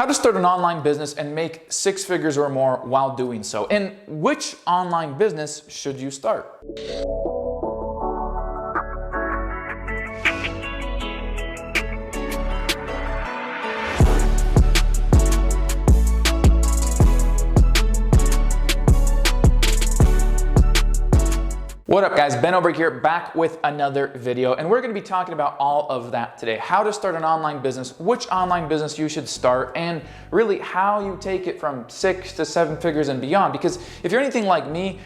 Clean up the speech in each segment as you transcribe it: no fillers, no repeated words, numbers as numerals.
How to start an online business and make 6 figures or more while doing so. And which online business should you start? What up guys, Ben Oberg here, back with another video, and we're going to be talking about all of that today. How to start an online business, which online business you should start, and really how you take it from 6 to 7 figures and beyond. Because if you're anything like me,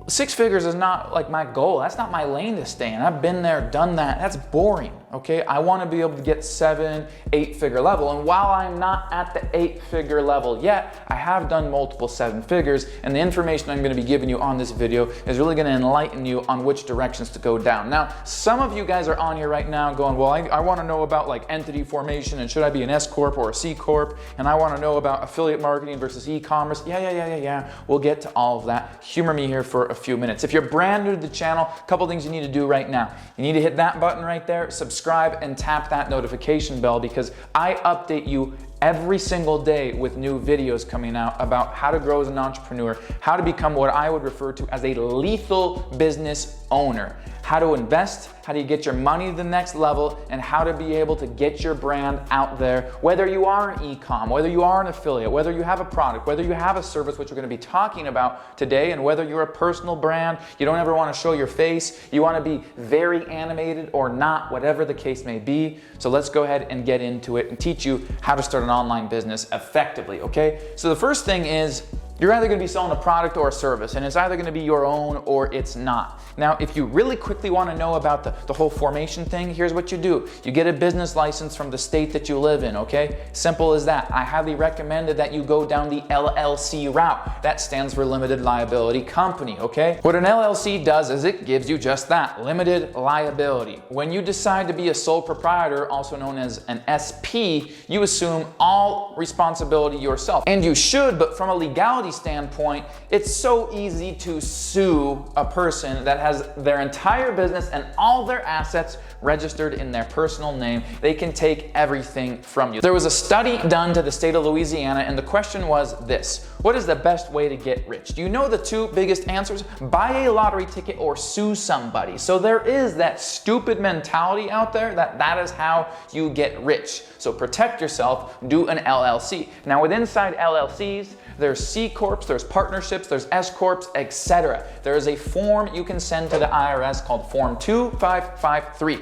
6 figures is not like my goal. That's not my lane to stay in. I've been there, done that. That's boring, okay? I want to be able to get 7, 8 figure level. And while I'm not at the 8 figure level yet, I have done multiple 7 figures. And the information I'm going to be giving you on this video is really going to enlighten you on which directions to go down. Now, some of you guys are on here right now going, well, I want to know about like entity formation and should I be an S Corp or a C Corp? And I want to know about affiliate marketing versus e-commerce. Yeah. We'll get to all of that. Humor me here for a few minutes. If you're brand new to the channel, a couple things you need to do right now. You need to hit that button right there, subscribe, and tap that notification bell because I update you every single day with new videos coming out about how to grow as an entrepreneur, how to become what I would refer to as a lethal business owner, how to invest, how do you get your money to the next level, and how to be able to get your brand out there, whether you are an e-com, whether you are an affiliate, whether you have a product, whether you have a service, which we're going to be talking about today, and whether you're a personal brand, you don't ever want to show your face, you want to be very animated or not, whatever the case may be. So let's go ahead and get into it and teach you how to start an online business effectively, okay? So the first thing is, you're either going to be selling a product or a service, and it's either going to be your own or it's not. Now, if you really quickly want to know about the whole formation thing, here's what you do. You get a business license from the state that you live in, okay? Simple as that. I highly recommend that you go down the LLC route. That stands for Limited Liability Company, okay? What an LLC does is it gives you just that, limited liability. When you decide to be a sole proprietor, also known as an SP, you assume all responsibility yourself. And you should, but from a legality standpoint, it's so easy to sue a person that has their entire business and all their assets registered in their personal name. They can take everything from you. There was a study done to the state of Louisiana, and the question was this: what is the best way to get rich? Do you know the 2 biggest answers? Buy a lottery ticket or sue somebody. So there is that stupid mentality out there that is how you get rich. So protect yourself, do an LLC. Now inside LLCs, there's C Corps, there's partnerships, there's S Corps, etc. There is a form you can send to the IRS called Form 2553.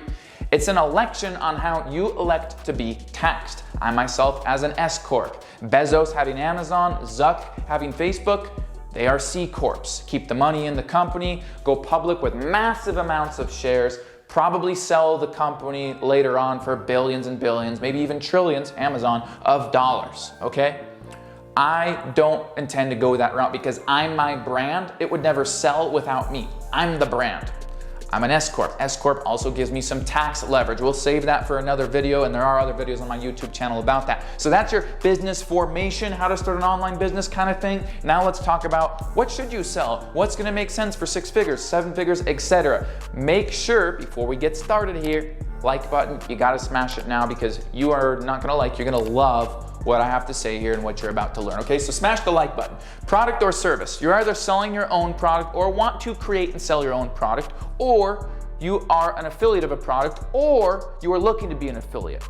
It's an election on how you elect to be taxed. I myself as an S Corp. Bezos having Amazon, Zuck having Facebook, they are C Corps. Keep the money in the company, go public with massive amounts of shares, probably sell the company later on for billions and billions, maybe even trillions, Amazon, of dollars, okay? I don't intend to go that route because I'm my brand. It would never sell without me. I'm the brand. I'm an S Corp. S Corp also gives me some tax leverage. We'll save that for another video, and there are other videos on my YouTube channel about that. So that's your business formation, how to start an online business kind of thing. Now let's talk about what should you sell? What's gonna make sense for 6 figures, 7 figures, etc. Make sure, before we get started here, like button, you gotta smash it now because you are not gonna like, you're gonna love what I have to say here and what you're about to learn, okay? So smash the like button. Product or service. You're either selling your own product or want to create and sell your own product, or you are an affiliate of a product, or you are looking to be an affiliate,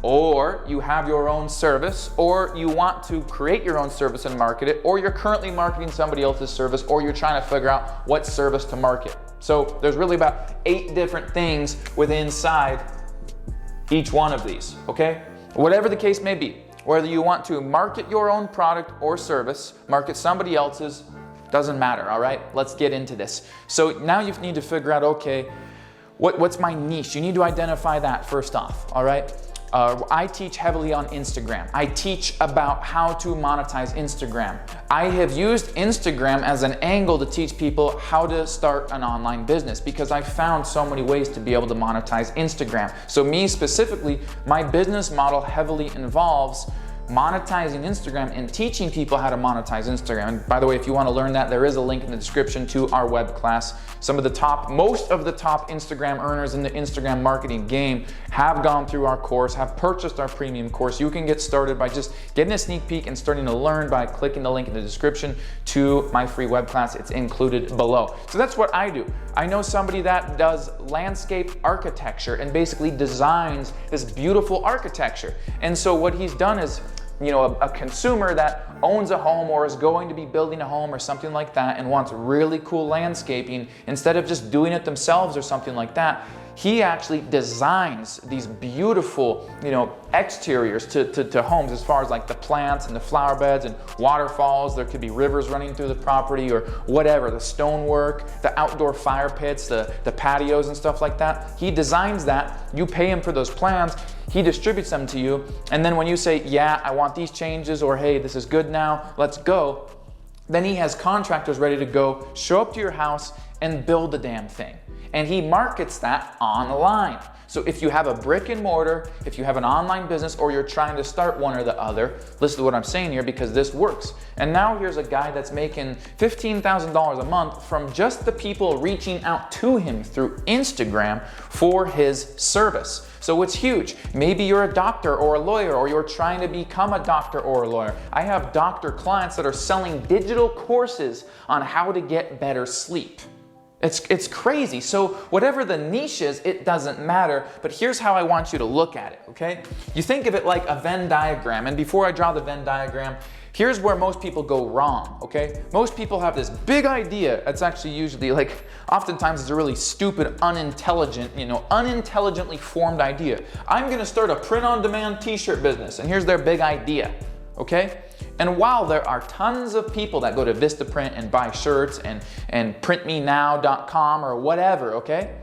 or you have your own service, or you want to create your own service and market it, or you're currently marketing somebody else's service, or you're trying to figure out what service to market. So there's really about 8 different things within inside each one of these, okay? Whatever the case may be. Whether you want to market your own product or service, market somebody else's, doesn't matter, all right? Let's get into this. So now you need to figure out, okay, what's my niche? You need to identify that first off, all right? I teach heavily on Instagram. I teach about how to monetize Instagram. I have used Instagram as an angle to teach people how to start an online business because I found so many ways to be able to monetize Instagram. So me specifically, my business model heavily involves monetizing Instagram and teaching people how to monetize Instagram. And by the way, if you want to learn that, there is a link in the description to our web class. Most of the top Instagram earners in the Instagram marketing game have gone through our course, have purchased our premium course, you can get started by just getting a sneak peek and starting to learn by clicking the link in the description to my free web class. It's included below. So that's what I do. I know somebody that does landscape architecture and basically designs this beautiful architecture. And so what he's done is, you know, a consumer that owns a home or is going to be building a home or something like that and wants really cool landscaping, instead of just doing it themselves or something like that, he actually designs these beautiful, you know, exteriors to homes, as far as like the plants and the flower beds and waterfalls. There could be rivers running through the property or whatever, the stonework, the outdoor fire pits, the patios and stuff like that. He designs that. You pay him for those plans. He distributes them to you. And then when you say, yeah, I want these changes, or hey, this is good now, let's go, then he has contractors ready to go, show up to your house and build the damn thing. And he markets that online. So if you have a brick and mortar, if you have an online business, or you're trying to start one or the other, listen to what I'm saying here, because this works. And now here's a guy that's making $15,000 a month from just the people reaching out to him through Instagram for his service. So it's huge. Maybe you're a doctor or a lawyer, or you're trying to become a doctor or a lawyer. I have doctor clients that are selling digital courses on how to get better sleep. It's crazy. So whatever the niche is, it doesn't matter. But here's how I want you to look at it, okay? You think of it like a Venn diagram. And before I draw the Venn diagram, here's where most people go wrong, okay? Most people have this big idea. It's actually usually like, oftentimes it's a really stupid, unintelligent, you know, unintelligently formed idea. I'm gonna start a print-on-demand t-shirt business, and here's their big idea, okay? And while there are tons of people that go to Vistaprint and buy shirts and printmenow.com or whatever, okay?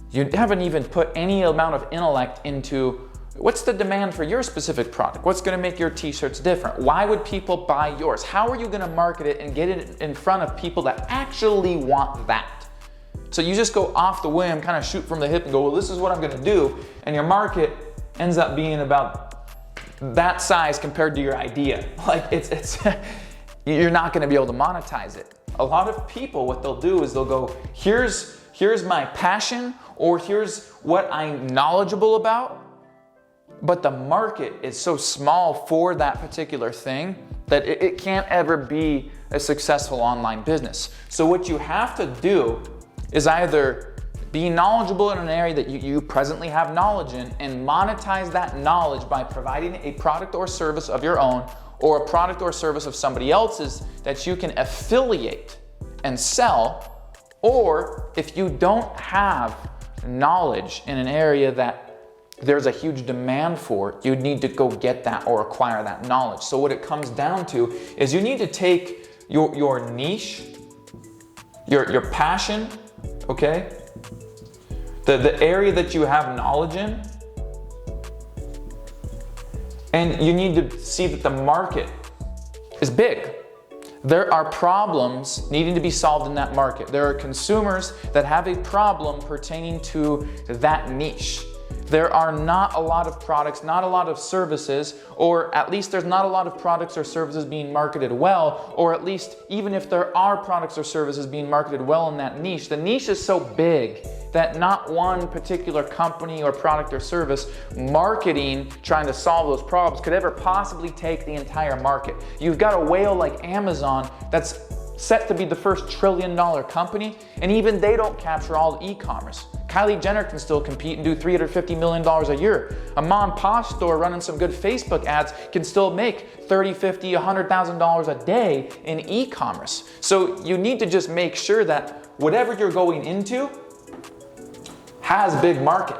You haven't even put any amount of intellect into what's the demand for your specific product? What's gonna make your t-shirts different? Why would people buy yours? How are you gonna market it and get it in front of people that actually want that? So you just go off the whim, kind of shoot from the hip and go, well, this is what I'm gonna do. And your market ends up being about that size compared to your idea. Like it's you're not gonna be able to monetize it. A lot of people, what they'll do is they'll go, here's my passion, or here's what I'm knowledgeable about, but the market is so small for that particular thing that it can't ever be a successful online business. So what you have to do is either be knowledgeable in an area that you presently have knowledge in, and monetize that knowledge by providing a product or service of your own, or a product or service of somebody else's that you can affiliate and sell. Or if you don't have knowledge in an area that there's a huge demand for, you need to go get that or acquire that knowledge. So what it comes down to is you need to take your niche, your passion, okay? The area that you have knowledge in, and you need to see that the market is big. There are problems needing to be solved in that market. There are consumers that have a problem pertaining to that niche. There are not a lot of products, not a lot of services, or at least there's not a lot of products or services being marketed well, or at least even if there are products or services being marketed well in that niche, the niche is so big that not one particular company or product or service marketing trying to solve those problems could ever possibly take the entire market. You've got a whale like Amazon that's set to be the first $1 trillion company, and even they don't capture all the e-commerce. Kylie Jenner can still compete and do $350 million a year. A mom and pop store running some good Facebook ads can still make $30, $50, $100,000 a day in e-commerce. So you need to just make sure that whatever you're going into has a big market.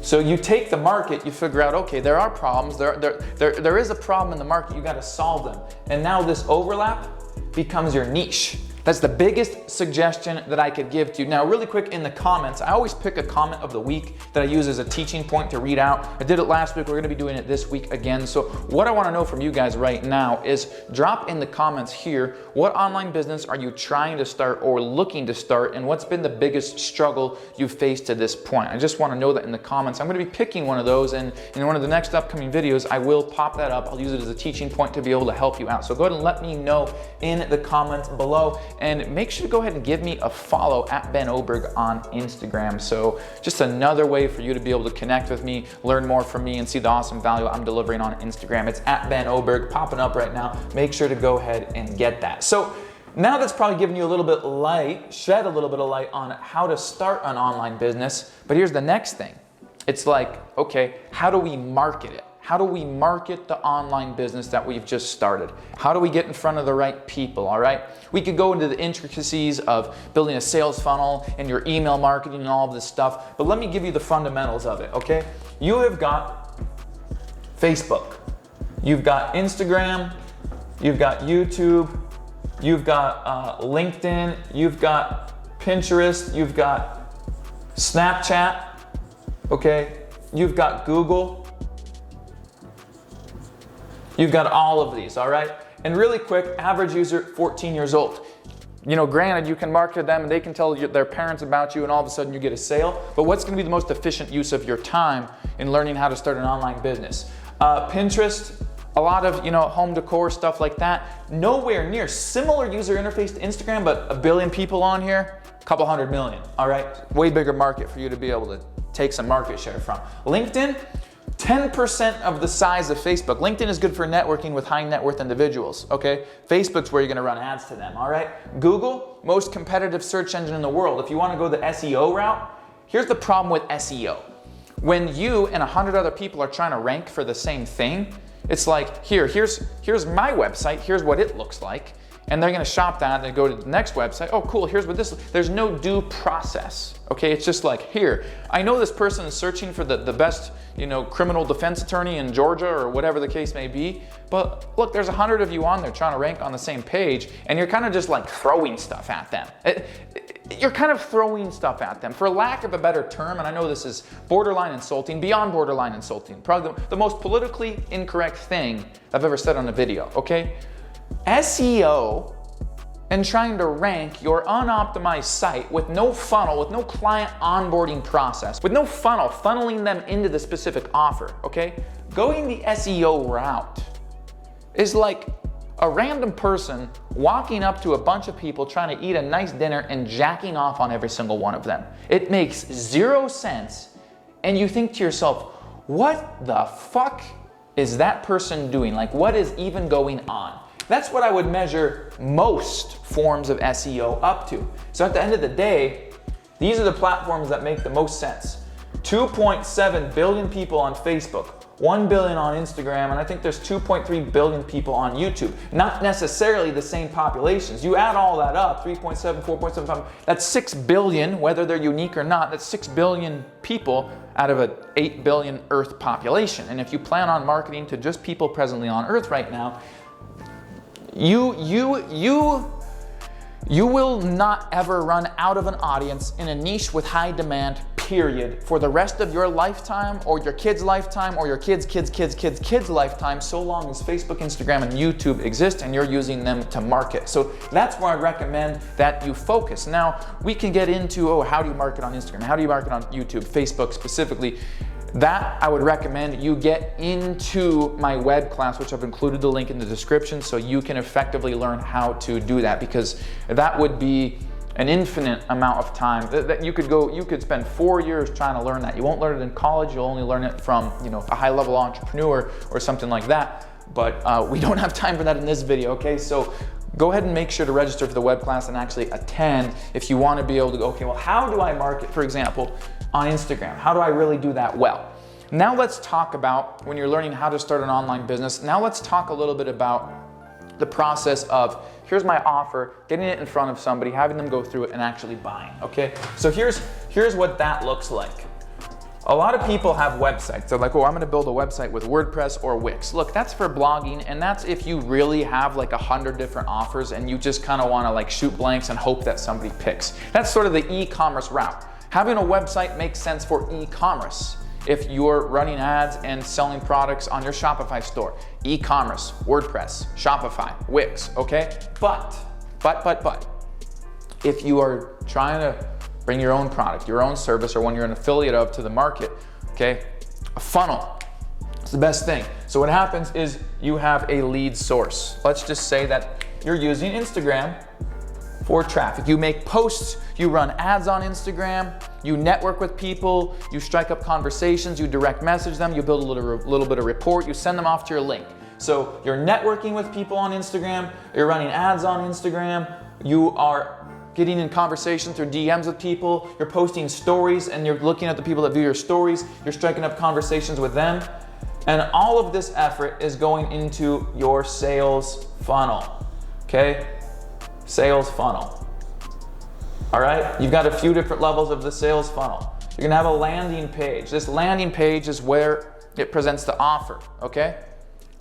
So you take the market, you figure out, okay, there are problems, there is a problem in the market, you gotta solve them. And now this overlap becomes your niche. That's the biggest suggestion that I could give to you. Now, really quick in the comments, I always pick a comment of the week that I use as a teaching point to read out. I did it last week, we're gonna be doing it this week again. So what I wanna know from you guys right now is drop in the comments here, what online business are you trying to start or looking to start, and what's been the biggest struggle you've faced to this point? I just wanna know that in the comments. I'm gonna be picking one of those, and in one of the next upcoming videos, I will pop that up. I'll use it as a teaching point to be able to help you out. So go ahead and let me know in the comments below. and make sure to go ahead and give me a follow at Ben Oberg on Instagram. So just another way for you to be able to connect with me, learn more from me, and see the awesome value I'm delivering on Instagram. It's at Ben Oberg, popping up right now. Make sure to go ahead and get that. So now that's probably given you a little bit light, shed a little bit of light on how to start an online business. But here's the next thing. It's like, okay, how do we market it? How do we market the online business that we've just started? How do we get in front of the right people, all right? We could go into the intricacies of building a sales funnel and your email marketing and all of this stuff, but let me give you the fundamentals of it, okay? You have got Facebook, you've got Instagram, you've got YouTube, you've got LinkedIn, you've got Pinterest, you've got Snapchat, okay? You've got Google. You've got all of these, all right? And really quick, average user, 14 years old. You know, granted, you can market to them and they can tell their parents about you and all of a sudden you get a sale, but what's gonna be the most efficient use of your time in learning how to start an online business? Pinterest, a lot of, you know, home decor, stuff like that. Nowhere near similar user interface to Instagram, but 1 billion people on here, a couple 100 million, all right? Way bigger market for you to be able to take some market share from. LinkedIn, 10% of the size of Facebook. LinkedIn is good for networking with high net worth individuals, okay? Facebook's where you're gonna run ads to them, all right? Google, most competitive search engine in the world. If you wanna go the SEO route, here's the problem with SEO. When you and 100 other people are trying to rank for the same thing, it's like, here's my website, here's what it looks like, and they're gonna shop that and they go to the next website. Oh, cool, here's what this is. There's no due process, okay? It's just like, here, I know this person is searching for the best, you know, criminal defense attorney in Georgia or whatever the case may be, but look, there's 100 of you on there trying to rank on the same page, and you're kind of just like throwing stuff at them. You're kind of throwing stuff at them, for lack of a better term, and I know this is borderline insulting, beyond borderline insulting, probably the most politically incorrect thing I've ever said on a video, okay? SEO and trying to rank your unoptimized site with no funnel, with no client onboarding process, with no funnel, funneling them into the specific offer, okay? Going the SEO route is like a random person walking up to a bunch of people trying to eat a nice dinner and jacking off on every single one of them. It makes 0 sense, and you think to yourself, what the fuck is that person doing? Like, what is even going on? That's what I would measure most forms of SEO up to. So at the end of the day, these are the platforms that make the most sense. 2.7 billion people on Facebook, 1 billion on Instagram, and I think there's 2.3 billion people on YouTube. Not necessarily the same populations. You add all that up, 3.7, 4.75, that's 6 billion, whether they're unique or not, that's 6 billion people out of an 8 billion Earth population. And if you plan on marketing to just people presently on Earth right now, you will not ever run out of an audience in a niche with high demand, period, for the rest of your lifetime or your kid's lifetime or your kids' lifetime, so long as Facebook, Instagram, and YouTube exist and you're using them to market. So that's where I recommend that you focus. Now, we can get into, oh, how do you market on Instagram? How do you market on YouTube, Facebook specifically? That I would recommend you get into my web class, which I've included the link in the description, so you can effectively learn how to do that, because that would be an infinite amount of time that you could spend 4 years trying to learn that. You won't learn it in college, you'll only learn it from, you know, a high-level entrepreneur or something like that. But we don't have time for that in this video, okay? So go ahead and make sure to register for the web class and actually attend if you want to be able to go, okay, well, how do I market, for example, on Instagram? How do I really do that well? Now let's talk about, when you're learning how to start an online business, now let's talk a little bit about the process of, here's my offer, getting it in front of somebody, having them go through it and actually buying, okay? So here's what that looks like. A lot of people have websites. They're like, oh, I'm gonna build a website with WordPress or Wix. Look, that's for blogging, and that's if you really have like 100 different offers and you just kind of wanna like shoot blanks and hope that somebody picks. That's sort of the e-commerce route. Having a website makes sense for e-commerce. If you're running ads and selling products on your Shopify store, e-commerce, WordPress, Shopify, Wix, okay? But, if you are trying to bring your own product, your own service, or one you're an affiliate of to the market, okay? A funnel, it's the best thing. So what happens is you have a lead source. Let's just say that you're using Instagram for traffic. You make posts, you run ads on Instagram, you network with people, you strike up conversations, you direct message them, you build a little bit of rapport, you send them off to your link. So you're networking with people on Instagram, you're running ads on Instagram, you are getting in conversation through DMs with people, you're posting stories and you're looking at the people that view your stories, you're striking up conversations with them. And all of this effort is going into your sales funnel, okay? Sales funnel. All right, you've got a few different levels of the sales funnel. You're gonna have a landing page. This landing page is where it presents the offer, okay?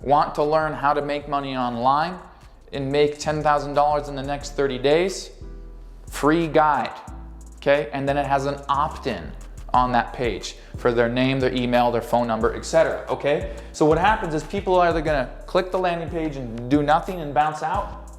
Want to learn how to make money online and make $10,000 in the next 30 days? Free guide, okay? And then it has an opt-in on that page for their name, their email, their phone number, etc. Okay? So what happens is people are either gonna click the landing page and do nothing and bounce out,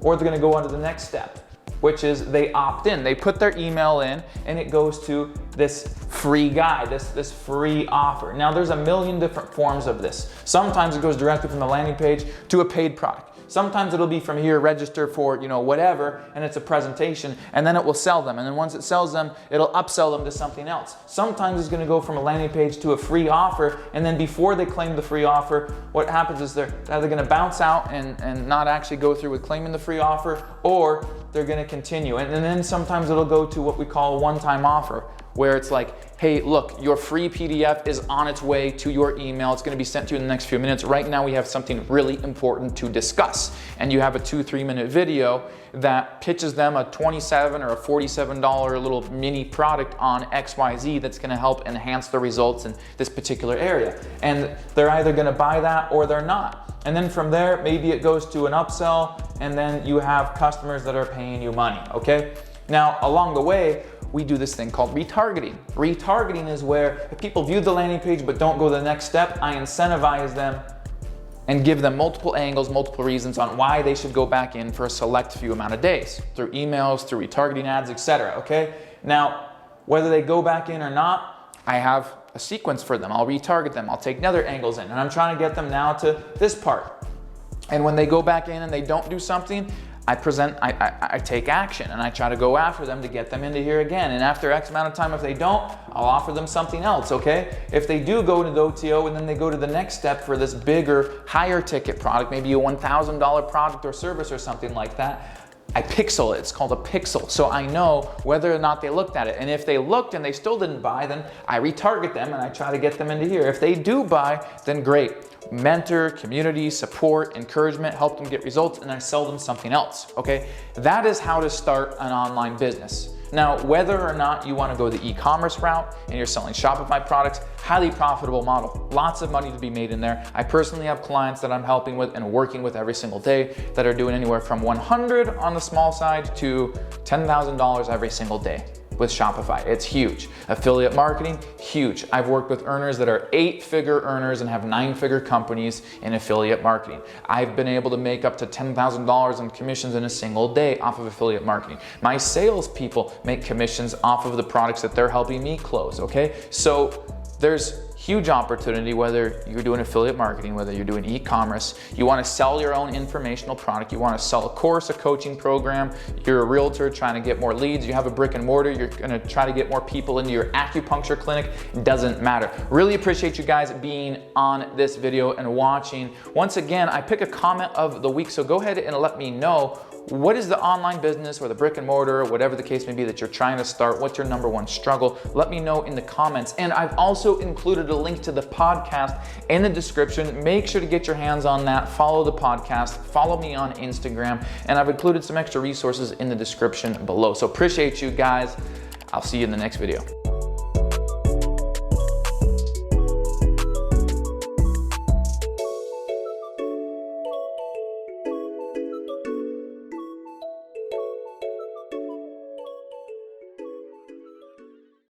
or they're gonna go on to the next step, which is they opt in. They put their email in and it goes to this free guide, this free offer. Now there's a million different forms of this. Sometimes it goes directly from the landing page to a paid product. Sometimes it'll be from here, register for, whatever, and it's a presentation, and then it will sell them. And then once it sells them, it'll upsell them to something else. Sometimes it's gonna go from a landing page to a free offer, and then before they claim the free offer, what happens is they're either gonna bounce out and not actually go through with claiming the free offer, or they're gonna continue. And then sometimes it'll go to what we call a one-time offer, where it's like, hey, look, your free PDF is on its way to your email. It's gonna be sent to you in the next few minutes. Right now we have something really important to discuss. And you have a 2-3 minute video that pitches them a $27 or a $47 little mini product on XYZ that's gonna help enhance the results in this particular area. And they're either gonna buy that or they're not. And then from there, maybe it goes to an upsell, and then you have customers that are paying you money, okay? Now, along the way, we do this thing called retargeting. Retargeting is where if people view the landing page but don't go the next step, I incentivize them and give them multiple angles, multiple reasons on why they should go back in for a select few amount of days, through emails, through retargeting ads, etc. Okay? Now, whether they go back in or not, I have a sequence for them. I'll retarget them, I'll take other angles in, and I'm trying to get them now to this part. And when they go back in and they don't do something, I take action and I try to go after them to get them into here again. And after X amount of time, if they don't, I'll offer them something else, okay? If they do go to the OTO and then they go to the next step for this bigger, higher ticket product, maybe a $1,000 product or service or something like that, I pixel it. It's called a pixel. So I know whether or not they looked at it. And if they looked and they still didn't buy, then I retarget them and I try to get them into here. If they do buy, then great. Mentor, community, support, encouragement, help them get results, and I sell them something else, okay? That is how to start an online business. Now, whether or not you want to go the e-commerce route and you're selling Shopify products, highly profitable model, lots of money to be made in there. I personally have clients that I'm helping with and working with every single day that are doing anywhere from 100 on the small side to $10,000 every single day with Shopify. It's huge. Affiliate marketing, huge. I've worked with earners that are 8-figure earners and have 9-figure companies in affiliate marketing. I've been able to make up to $10,000 in commissions in a single day off of affiliate marketing. My salespeople make commissions off of the products that they're helping me close, okay? So there's huge opportunity, whether you're doing affiliate marketing, whether you're doing e-commerce, you want to sell your own informational product, you want to sell a course, a coaching program, you're a realtor trying to get more leads, you have a brick and mortar, you're going to try to get more people into your acupuncture clinic, doesn't matter. Really appreciate you guys being on this video and watching. Once again, I pick a comment of the week, so go ahead and let me know, what is the online business or the brick and mortar, or whatever the case may be that you're trying to start? What's your #1 struggle? Let me know in the comments. And I've also included a link to the podcast in the description. Make sure to get your hands on that. Follow the podcast, follow me on Instagram, and I've included some extra resources in the description below. So appreciate you guys. I'll see you in the next video.